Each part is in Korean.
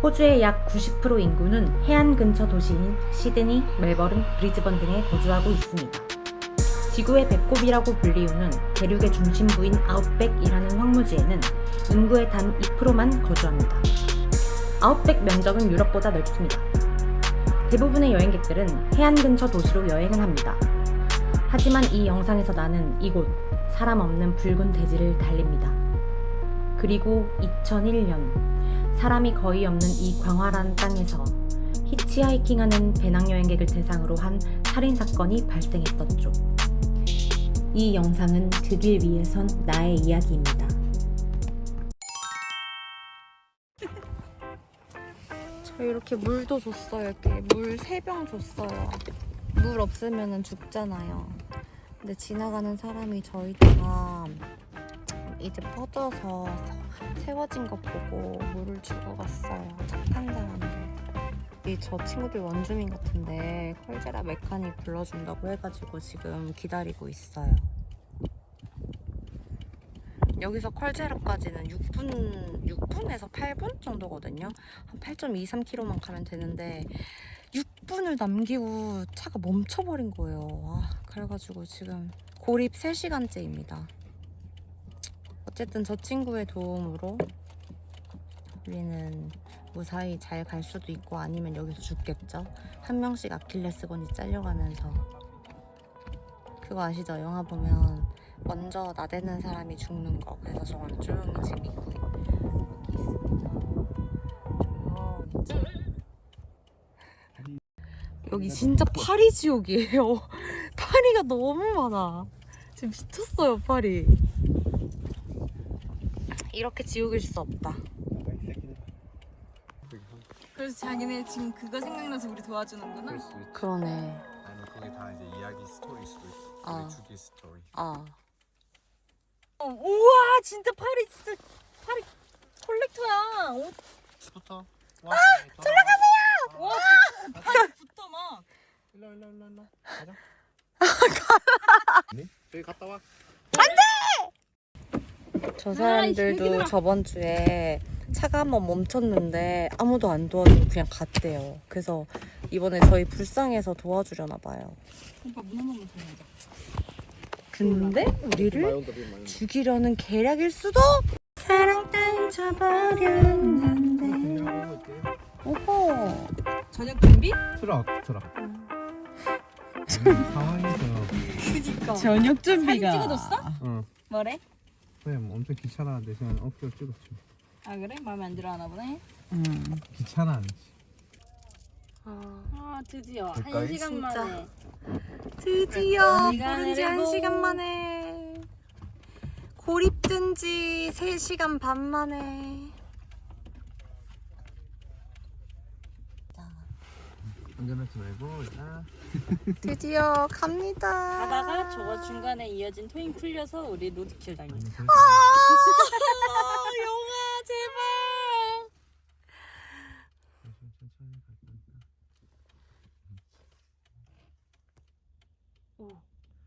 호주의 약 90% 인구는 해안 근처 도시인 시드니, 멜버른, 브리즈번 등에 거주하고 있습니다. 지구의 배꼽이라고 불리우는 대륙의 중심부인 아웃백이라는 황무지에는 인구의 단 2%만 거주합니다. 아웃백 면적은 유럽보다 넓습니다. 대부분의 여행객들은 해안 근처 도시로 여행을 합니다. 하지만 이 영상에서 나는 이곳 사람 없는 붉은 대지를 달립니다. 그리고 2001년 사람이 거의 없는 이 광활한 땅에서 히치하이킹하는 배낭여행객을 대상으로 한 살인사건이 발생했었죠. 이 영상은 그길 위에 선 나의 이야기입니다. 저 이렇게 물도 줬어요. 이렇게 물 3병 줬어요. 물 없으면 죽잖아요. 근데 지나가는 사람이 저희 다 이제 퍼져서 세워진 거 보고 물을 주고 갔어요. 착한 사람들. 저 친구들 원주민 같은데 컬제라 메카닉 불러준다고 해가지고 지금 기다리고 있어요. 여기서 컬제라까지는 6분에서 8분 정도거든요. 한 8.23km만 가면 되는데 6분을 남기고 차가 멈춰버린 거예요. 그래가지고 지금 고립 3시간째입니다. 어쨌든 저 친구의 도움으로 우리는 무사히 잘 갈 수도 있고 아니면 여기서 죽겠죠. 한 명씩 아킬레스건이 잘려가면서. 그거 아시죠? 영화 보면 먼저 나대는 사람이 죽는 거. 그래서 저는 조용히 지금 여기 있습니다. 여기 진짜 파리 지옥이에요. 파리가 너무 많아. 지금 미쳤어요, 파리. 이렇게 지옥일 수 없다. 그래서 자기네 지금 그거 생각나서 우리 도와주는구나? 그럴 수 있지. 그러네. 아니면 그게 다 이제 이야기 스토리일 수도 있어. 아. 우리 죽일 스토리. 우와 진짜 파리 진짜 파리 콜렉터야. 부터 와. 들어가세요. 와 파리부터 막. 일로. 가자. 네? 저기 갔다 와. 저 사람들도 저번 주에 차가 한번 멈췄는데 아무도 안 도와주고 그냥 갔대요. 그래서 이번에 저희 불쌍해서 도와주려나 봐요. 오빠 문 한 번만 더 열자. 근데 우리를 죽이려는 계략일 수도? 사랑 따윈 저버렸는데. 오호. 저녁 준비? 트럭. 상황에서 그니까. 저녁 사진 찍어줬어? 응. 뭐래? 그냥 엄청 귀찮아 대신 어깨를 찍었지. 아 그래? 마음에 안 들어 하나 보네. 귀찮아하는지. 아 드디어 될까요? 1시간 만에. 드디어 시간을 부른 지 해보. 1시간 만에 고립된 지 3시간 반 만에. 운전하지 말고 일단. 드디어 갑니다. 가다가 저거 중간에 이어진 토잉 풀려서 우리 로드킬 당했어. 영아 제발. 천천히 갈 거니까.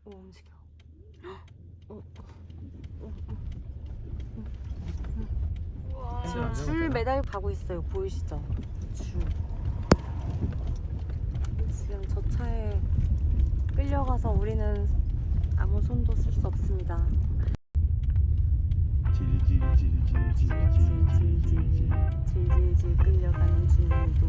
오 움직여. 지금 줄 매달고 가고 있어요. 보이시죠? 줄. 지금 저 차에 끌려가서 우리는 아무 손도 쓸 수 없습니다. 질질 끌려가는 중도.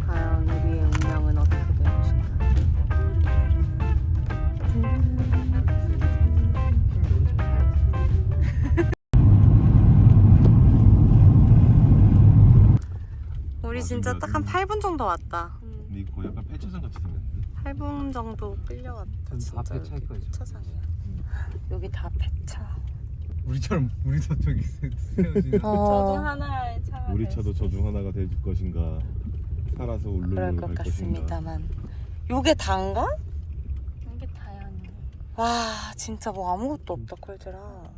과연 우리의 운명은 어떻게 될 것인가? 우리 진짜 딱 한 8분 정도 왔다. 근데 이거 약간 폐차장 같이 생겼는데? 8분 정도 끌려왔다. 다 진짜 폐차일 거야, 지금. 폐차장이야. 여기 다 폐차. 우리처럼 우리도 저기 세워진. 저도 하나의 차가 우리 차도 저 중 하나가 될 것인가 살아서 그럴 울릉을 것 갈 것인가. 같습니다만. 요게 다인가? 이게 다야. 와 진짜 뭐 아무것도 없다 콜즈라.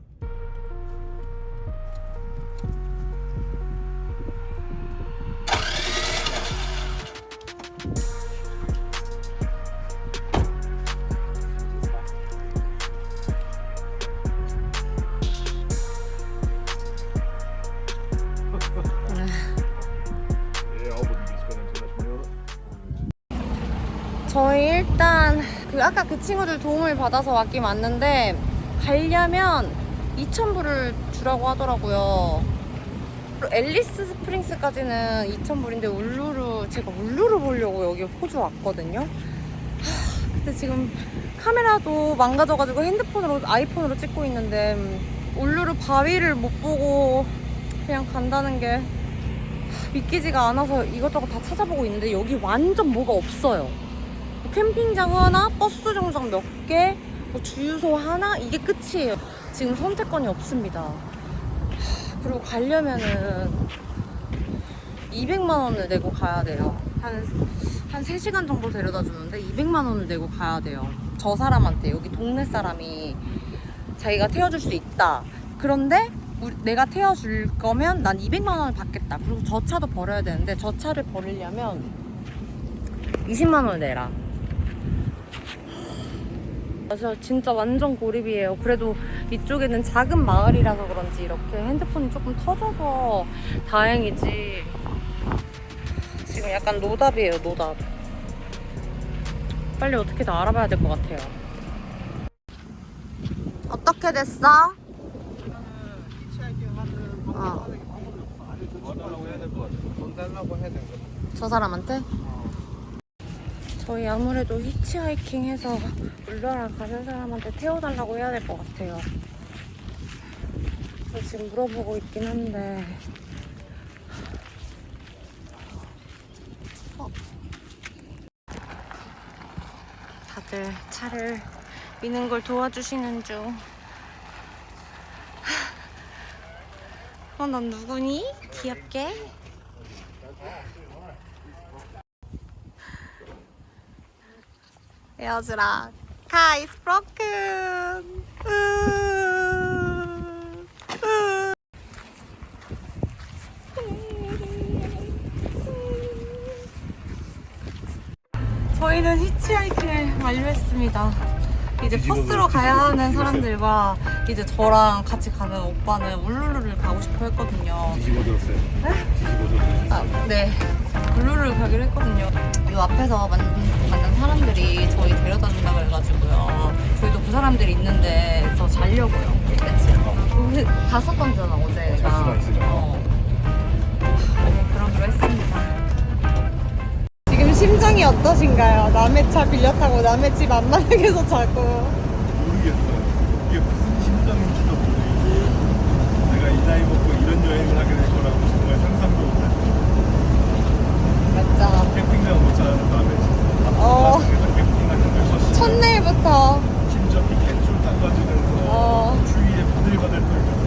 저희 일단 아까 그 친구들 도움을 받아서 왔긴 왔는데 가려면 2,000불을 주라고 하더라고요. 앨리스 스프링스까지는 2,000불인데 제가 울루루 보려고 여기 호주 왔거든요. 근데 지금 카메라도 망가져가지고 아이폰으로 찍고 있는데 울루루 바위를 못 보고 그냥 간다는 게 믿기지가 않아서 이것저것 다 찾아보고 있는데 여기 완전 뭐가 없어요. 캠핑장 하나, 버스 정류장 몇 개, 뭐 주유소 하나, 이게 끝이에요. 지금 선택권이 없습니다. 그리고 가려면은 200만 원을 내고 가야 돼요. 한 3시간 정도 데려다 주는데 200만 원을 내고 가야 돼요. 저 사람한테, 여기 동네 사람이 자기가 태워줄 수 있다. 그런데 내가 태워줄 거면 난 200만 원을 받겠다. 그리고 저 차도 버려야 되는데 저 차를 버리려면 20만 원을 내라. 그래서 진짜 완전 고립이에요. 그래도 이쪽에는 작은 마을이라서 그런지 이렇게 핸드폰이 조금 터져서 다행이지. 지금 약간 노답이에요, 노답. 빨리 어떻게 다 알아봐야 될 것 같아요. 어떻게 됐어? 도와달라고 해야 될 것 같아. 돈 달라고 해야 될 것 같아. 저 사람한테? 저희 아무래도 히치하이킹 해서 울루라 가는 사람한테 태워달라고 해야 될 것 같아요. 그래서 지금 물어보고 있긴 한데 다들 차를 미는 걸 도와주시는 중. 넌 누구니? 귀엽게. 에어즈라. Car is broken. 저희는 히치하이킹을 완료했습니다. 이제 버스로 가야 하는 사람들과 이제 저랑 같이 가는 오빠는 울루루를 가고 싶어 했거든요. 뒤집어졌어요. 네? 뒤집어졌어요. 네. 울루루를 가기로 했거든요. 이 앞에서 만난 사람들이 저희 데려다 준다 그래가지고요. 저희도 그 사람들이 있는데 서 자려고요. 그치? 우리 갔었던잖아, 어제. 잘 수가 있으니까. 네, 그러기로 했습니다. 지금 심정이 어떠신가요? 남의 차 빌려 타고 남의 집 앞마당에서 자고. 모르겠어요. 이게 무슨 심정인지도 모르겠어요. 내가 이 나이 먹고 이런 여행을 하게 될 거라고 정말 상상도 못했죠. 맞죠? 캠핑장 못 찾아서 남의 집 앞마당에서 캠핑하는 걸 쳤어요. 첫날부터. 심지어 피켓줄 닦아주면서 추위에 바들바들 떨면서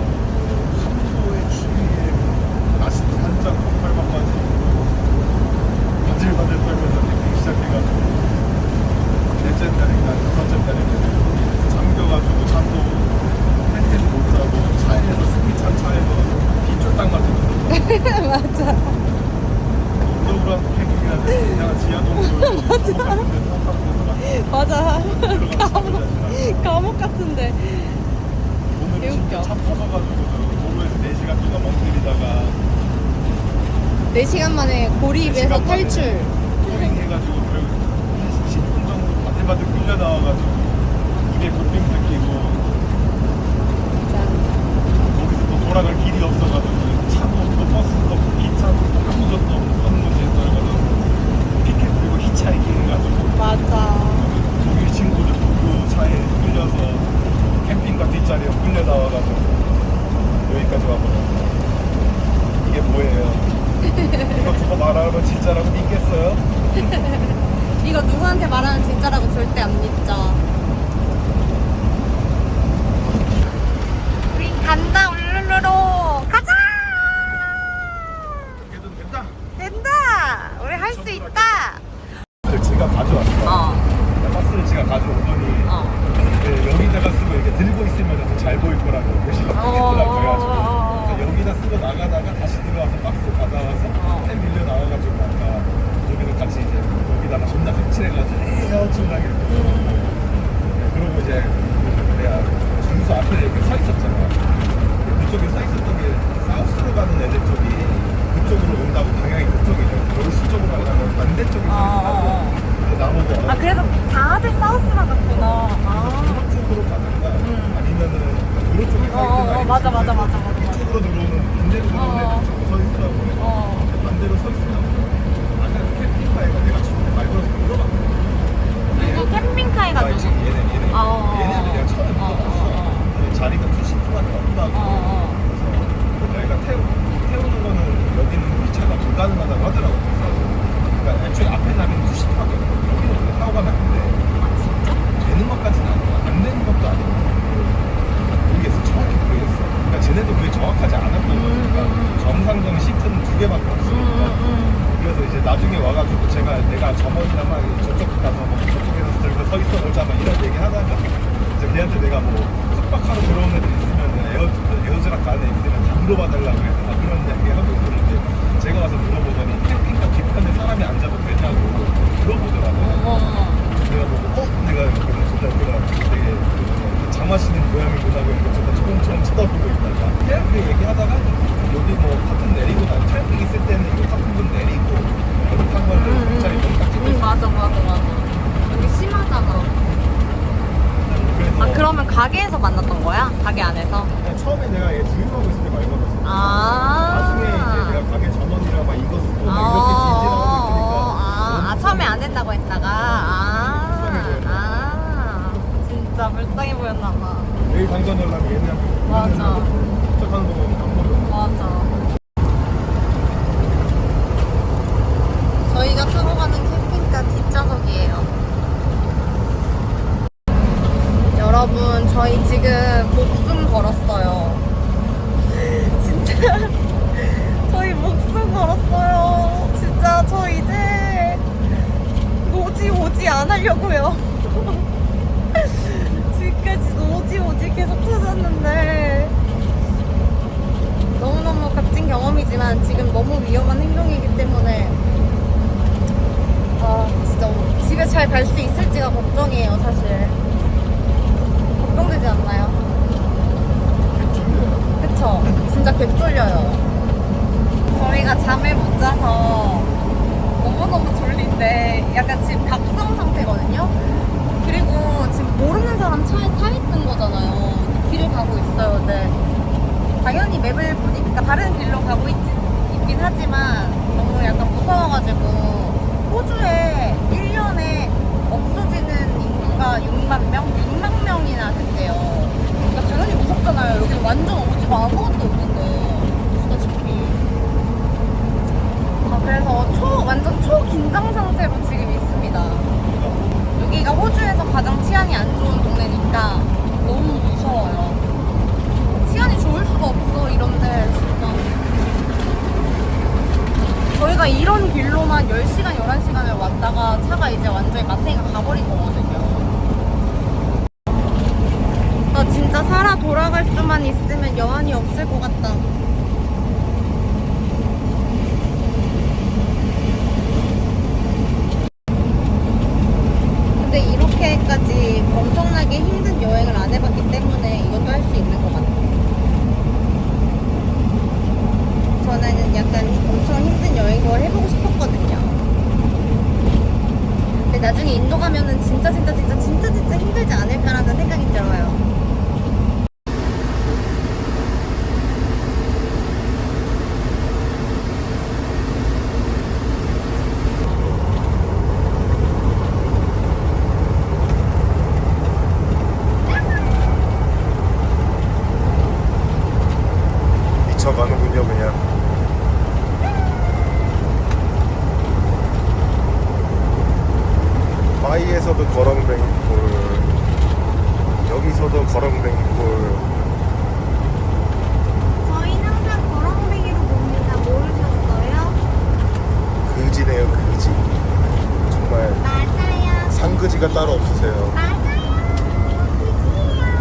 3도의 추위에 마스크 한장 폭발만 맞이 바들바들 떨면서 캠핑 시작해가지고 넷째 날인가 다섯째 날인가 잠겨가지고 잠도 텐트도 못 자고 차에서 스키 찬 차에서 빗줄 딱 맞으면서 맞아. 너무한 캠핑이라는데 그냥 지하동으로 맞아. 감옥 같은데. 오늘 개웃겨. 진짜 차 터져가지고 도로에서 4시간 동안 멍들이다가 4시간 만에 고립에서 탈출. 해가지고 결국 10분 정도 바들바들 끌려 나와가지고 입에 물빙 느끼고 거기서 또 돌아갈 길이 없어가지고 차도 없고 버스도 없고 기차도 없고 아무것도 없는 곳에 떨어가지고 피켓 들고 히치하이킹 해가지고 맞아. 독일 친구들 도쿄 차에 끌려서 캠핑카 뒷자리에 끌려 나와가지고 여기까지 와버렸어요. 이게 뭐예요? 이거 두고 말하면 진짜라고 믿겠어요? 이거 누구한테 말하는 진짜라고 절대 안 믿죠. 우리 간다, 울룰루로. 가자! 그래도 된다! 된다! 우리 할 수 있다! 박스를 제가 가져왔어. 박스를 제가 가져오더니 네, 여기다가 쓰고 이렇게 들고 있으면 더 잘 보일 거라고 열심히 쓰겠더라고 그래가지고 그래서 여기다 쓰고 나가다가 다시 들어와서 박스 받아와서 펜 밀려 나와가지고 아까 여기도 같이 이제 여기다가 존나 색칠해가지고 엄청나게 이렇게 네, 그러고 이제 내가 주유소 앞에 이렇게 서 있었잖아. 그쪽에 서 있었던 게 사우스로 가는 애들 쪽이 그쪽으로 온다고 방향이 그쪽이래. 여기 수쪽으로 가려면 반대쪽에 서 있었다고. 나오고. 아 그래서 다들 사우스만 갔구나. 아. 그런 쪽으로 가든가 아니면은 그런 쪽에 사이트가 맞아. 이쪽으로 들어오는 반대로 들어오는 애들 저기 서 있더라고요. 반대로 서 있으라고. 아까 캠핑카에가 내가 처음에 말 걸어서 물어봤거든. 누구 캠핑카에 가지고. 얘네들 어. 내가 처음에 물어봤어. 자리가 투시트만이 없다고. 그래서 내가 태우는 거는 여기는 이 차가 불가능하다고 하더라고. 그러니까 애초에 앞에 나면 투시트밖에 없고 여기는 원래 타고 가면 안 돼. 되는 것까지는 아니고 안 되는 것도 아니고 모르겠어. 정확히 모르겠어. 그러니까 쟤네도 그게 정확하지 않았던 거니까 정상적인 시트는 2개밖에 없으니까 그래서 이제 나중에 와가지고 내가 점원이랑 막 저쪽 가서 뭐 저쪽에서 들고 서 있어 보자 막 이런 얘기 하다가 이제 걔한테 내가 뭐 숙박하러 들어온 애들 있으면 에어드랍 안에 있으면 다 물어봐 달라고 해서 막 그런 얘기 하고 있었는데 제가 와서 물어보더니 캠핑카 뒤편에 사람이 앉아도 되냐고 물어보더라고요. 내가 보고 내가 그런 되게 장마시는 모양이구나 하고 저도 조금 쳐다보고 있다가 태양빛 얘기하다가 여기 뭐 커튼 내리고 난 태양빛 있을 때는 이거 커튼 내리고 여기 탄 거를 갑자기 너무 딱 찍고 있어. 맞아. 여기 심하잖아. 그래서 아 그러면 가게에서 만났던 거야? 가게 안에서? 그냥 처음에 내가 얘 주유하고 있을 때 말 걸었어. 나중에 이제 내가 가게 전원이랑 막 이거 쓰고 막 이렇게 지지하고 있으니까 처음에 안 된다고 했다가 진짜 불쌍해 보였나 봐. 내일 당장 연락이 얘네한테 맞아. 부탁하는 거 보면 안 보여. 맞아. 저희가 타고 가는 캠핑카 뒷좌석이에요. 여러분, 저희 지금 목숨 걸었어요. 진짜 저희 목숨 걸었어요. 진짜 저 이제 노지 오지 안 하려고요. 지금까지 노지 계속 찾았는데 너무너무 값진 경험이지만 지금 너무 위험한 행동이기 때문에 진짜 집에 잘 갈 수 있을지가 걱정이에요. 사실 걱정되지 않나요? 그쵸? 진짜 개쫄려요. 저희가 잠을 못 자서 너무너무 졸린데 약간 지금 각성 상태거든요. 그리고 지금 모르는 사람 차에 타 있는 거잖아요. 길을 가고 있어요. 근데 당연히 맵을 보니까 다른 길로 가고 있긴 하지만 너무 약간 무서워가지고 호주에 1년에 없어지는 인구가 6만 명? 6만 명이나 된대요. 그러니까 당연히 무섭잖아요. 여기 완전 오지가 아무것도 없는데 보시다시피. 그래서 완전 초긴장 상태로 지금 있습니다. 여기가 호주에서 가장 치안이 안 좋은 동네니까 너무 무서워요. 치안이 좋을 수가 없어 이런데 진짜. 저희가 이런 길로만 10시간, 11시간을 왔다가 차가 이제 완전히 마탱이가 가버린 거거든요. 나 진짜 살아 돌아갈 수만 있으면 여한이 없을 것 같다. 근데 이렇게까지 엄청나게 힘든 여행을 안 해봤기 때문에 이것도 할 수 있는 것 같아요. 저는 약간 엄청 힘든 여행을 해보고 싶었거든요. 근데 나중에 인도 가면은 진짜 힘들지 않을까라는 생각이 들어요. 미쳐가는군요 그냥. 바이에서도 거렁뱅이 꼴, 여기서도 거렁뱅이 꼴. 저희는 항상 거렁뱅이로 봅니다. 모르셨어요? 그지네요 그지. 정말 맞아요. 상그지가 따로 없으세요. 맞아요. 그지예요.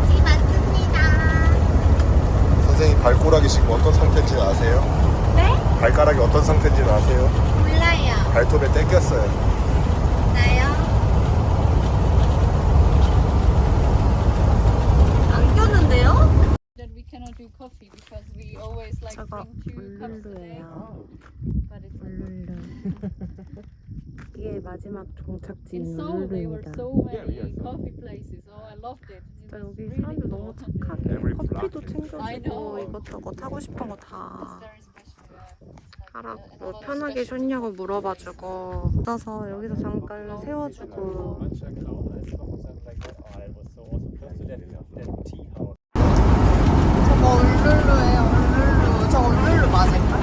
그지 맞습니다. 선생님 발가락이 지금 어떤 상태인지는 아세요? 네? 발가락이 어떤 상태인지는 아세요? 몰라요. 발톱에 땡겼어요. 나요? 안 꼈는데요? That we cannot do coffee because we always like 저거 bring 2 cups a day. 블루예요. But it's 이게 마지막 종착지 In Seoul, there were 울루입니다. so many coffee places. Oh, I loved it. It 진짜 was 여기 really 사람들 너무 cool. 착하게 Every 커피도 block. I 챙겨주고 know. 이것저것 하고 싶은 거 It's 다 very special. Yeah. 하라고 A lot of 편하게 special 쉬었냐고 things. 물어봐주고 써서 여기서 잠깐 세워주고 저거 울룰루예요. 울룰루. 저거 울룰루 맞을까?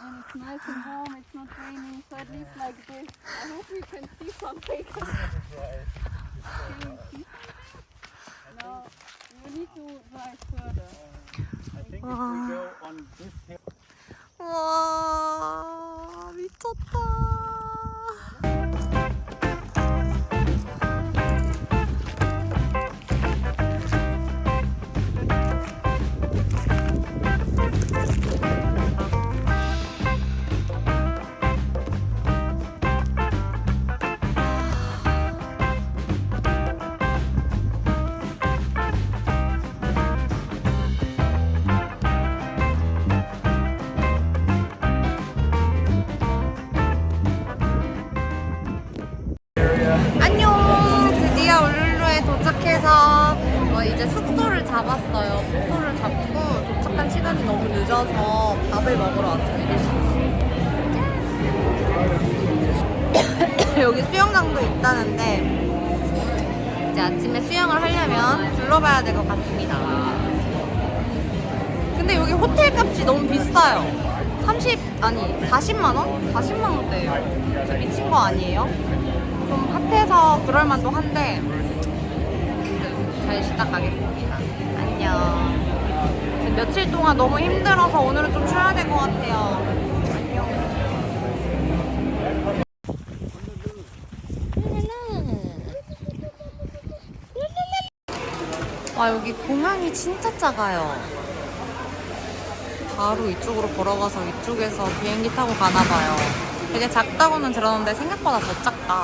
And it's nice and warm. It's not raining, so at least like this. I hope we can see something. Can you see something? No, we need to drive further. 와 미쳤다. 안녕! 드디어 울룰루에 도착해서 이제 숙소를 잡았어요. 숙소를 잡고 도착한 시간이 너무 늦어서 밥을 먹으러 왔습니다. 여기 수영장도 있다는데 이제 아침에 수영을 하려면 둘러봐야 될 것 같습니다. 근데 여기 호텔 값이 너무 비싸요. 40만원? 40만원대예요. 진짜 미친 거 아니에요? 좀 핫해서 그럴만도 한데 잘 쉬다 가겠습니다. 안녕. 며칠 동안 너무 힘들어서 오늘은 좀 쉬어야 될 것 같아요. 안녕. 와 여기 공항이 진짜 작아요. 바로 이쪽으로 걸어가서 이쪽에서 비행기 타고 가나봐요. 되게 작다고는 들었는데 생각보다 더 작다.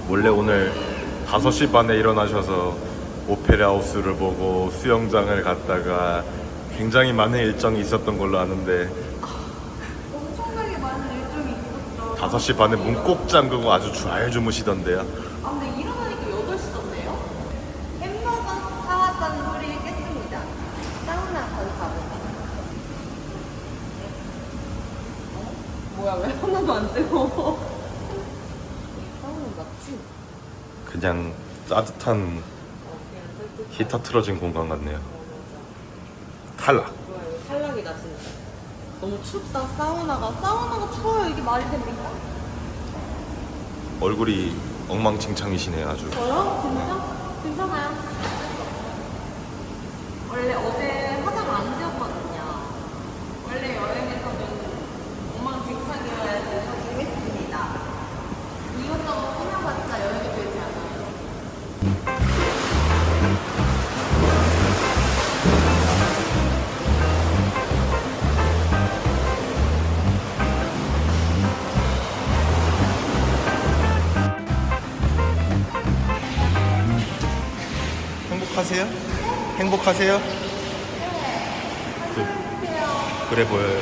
원래 오늘 5시 반에 일어나셔서 오페라 하우스를 보고 수영장을 갔다가 굉장히 많은 일정이 있었던 걸로 아는데 엄청나게 5시 반에 문 꼭 잠그고 아주 잘 주무시던데요. 아 근데 일어나니까 8시던데요? 햄버거 사왔다는 소리 깼습니다. 사우나 거기 가보자. 뭐야 왜 하나도 안 뜨거워? 사우나 맞지? 그냥 따뜻한 히터 틀어진 공간 같네요. 탈락. 탈락이다 진짜. 너무 춥다 사우나가 추워요. 이게 말이 됩니까? 얼굴이 엉망진창이시네요 아주. 저요? 진짜? 괜찮아요. 원래 어제 화장 안 지웠거든요. 원래 여행에서는 엉망진창이어야지 더 재밌습니다. 이것저것 꾸며봤자 여행이 되지 않아요. 행복하세요? 행복하세요? 그래 보여요.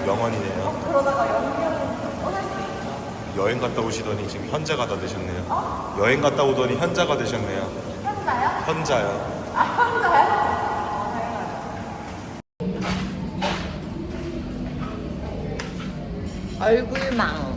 영원이네요. 그러다가 연기하고 떠날 수도 있어. 여행 갔다 오시더니 지금 현자가 다 되셨네요. 여행 갔다 오더니 현자가 되셨네요. 현자요? 현자요. 아 현자요? 얼굴망